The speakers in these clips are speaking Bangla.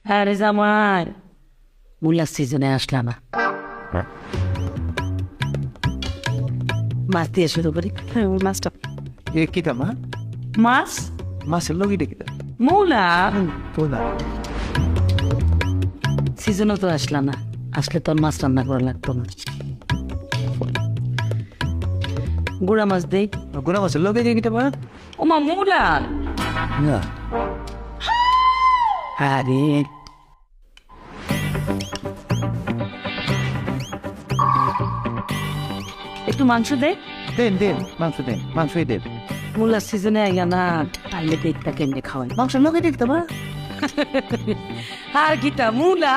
আরে জামাই মূলার সিজনে আসলা না, মাছ দিয়ে শুরু করি। মাছটা এ কিতা মা? মাছ মাছের লগিটা কিতা? মূলা তোলা সিজনও তো আসলা না, আসলে তোর মাছ রান্না করা লাগতো না। গুড়া মাছ দেই। গুনা মাছের লগে দিয়ে কিতা মা? ওমা মূলা। না আরে একটু মাংস দে। দেন দেন মাংস দেন, মাংসই দেন। মূলার সিজনে আইয়া না, তাইলে পেটটা কেমনে খাওয়াই। মাংসের লগে দিয়ে কিতা মা? আর গীতা মূলা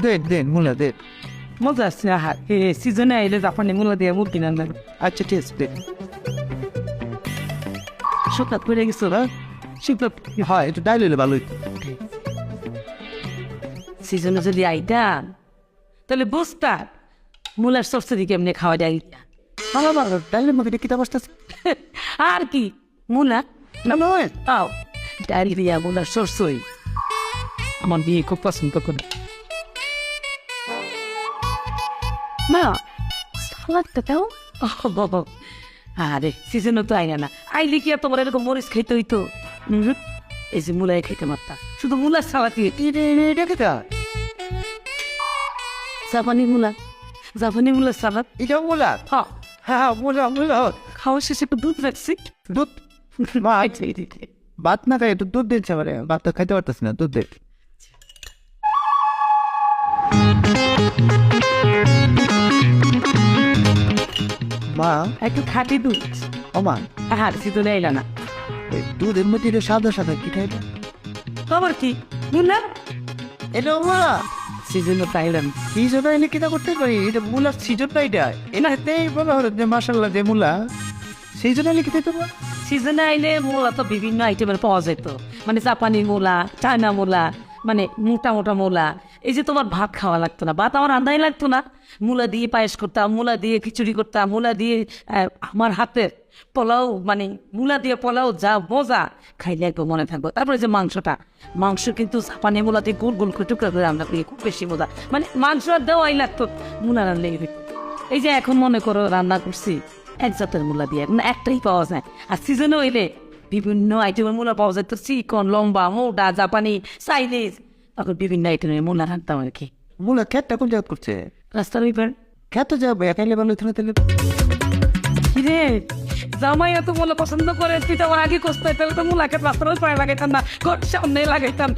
দেন দেন মুলা দেন। মজা আসছে। আহার সিজনে আইলে জাপানি মূলা দিয়ে মুরগি রান্না। আচ্ছা ঠিক আছে দেন। শুকনা পড়ে গেছো না? শুক্লা হয় একটু ডাইল হইলে ভালো হইতো। সিজনে যদি আইতাম তাহলে বুঝতা মূলার সরসরি কেমনে খাওয়া যায়। ভালো ভালো ডাইলের মধ্যে কিতা বসতেছে? আর কি মূলা না নয় তাও ডাইল দিয়া মূলার সরসই আমার বিয়ে খুব পছন্দ করে। মা সালাদটা দাও। বাবা আরে সিজনও তো আইনা না, আইলে কি আর তোমার এরকম মরিচ খাইতে হইতো? এই যে মূলাই খাইতে মারতা, শুধু মূলার সালাদ দিয়ে। এটা কিতা? জাপানি মূলা, জাপানি মূলার সালাদ। এটা মুলা? হ্যাঁ হ্যাঁ মুলা মুলা। খাওয়া শেষে একটু দুধ রাখছি। দুধ মা ভাত না খাই একটু দুধ দিন সবারে, ভাত তো খাইতে পারতেছি না, দুধ দেন। মা একটু খাটি দুধ। ও মা আর সিজনে আইলা না, এই দুধের মধ্যে এটা সাদা সাদা কি খাইলো? খবর কি মূলা এটা মা সিজনে তো আইলাম। সিজন এনে কিতা করতে পারি? এটা মুলার সিজন না, এটা এনাতেই বলা হলো যে মাসাল্লাহ যে মুলা সেই জন্য এনে খেতে পারবো। সিজনে আইলে মূলা তো বিভিন্ন আইটেমের পাওয়া যেত, মানে জাপানি মূলা, চায়না মূলা, মানে মোটা মোটা মূলা। এই যে তোমার ভাত খাওয়া লাগতো না, ভাত আমার রান্নাই লাগতো না। মূলা দিয়ে পায়েস করতাম, মূলা দিয়ে খিচুড়ি করতাম, মূলা দিয়ে আমার হাতের পোলাও, মানে মূলা দিয়ে পোলাও যা মজা, খাইলে একদম মনে থাকবো। তারপরে যে মাংসটা, মাংস কিন্তু জাপানি মূলা দিয়ে গোল গোল করে টুকরা করে রান্না করি, খুব বেশি মজা। মানে মাংস আর দেওয়াই লাগতো, মূলা রান্নাই হইতো। এই যে এখন মনে করো রান্না করছি এক জাতের মূলা দিয়ে, মানে একটাই পাওয়া যায়। আর সিজনে হইলে বিভিন্ন আইটেমের মূলা পাওয়া যায়, তো চিকন, লম্বা, মোটা, জাপানি, চাইনিজ, তখন বিভিন্ন আইটেমের মূলা রাখতাম আর কি। মুলা খেতটা কোন জায়গা করছে? রাস্তার ওইবার। খেতে যাবো একাইলে ভালো হইতো না তাহলে? কিরে জামাই এত মূলা পছন্দ করে, তুই তো আমার আগে কষতে, তাহলে তো মূলা খেত রাস্তার ওই পায়ে লাগাইতাম না, ঘর সামনে লাগাইতাম।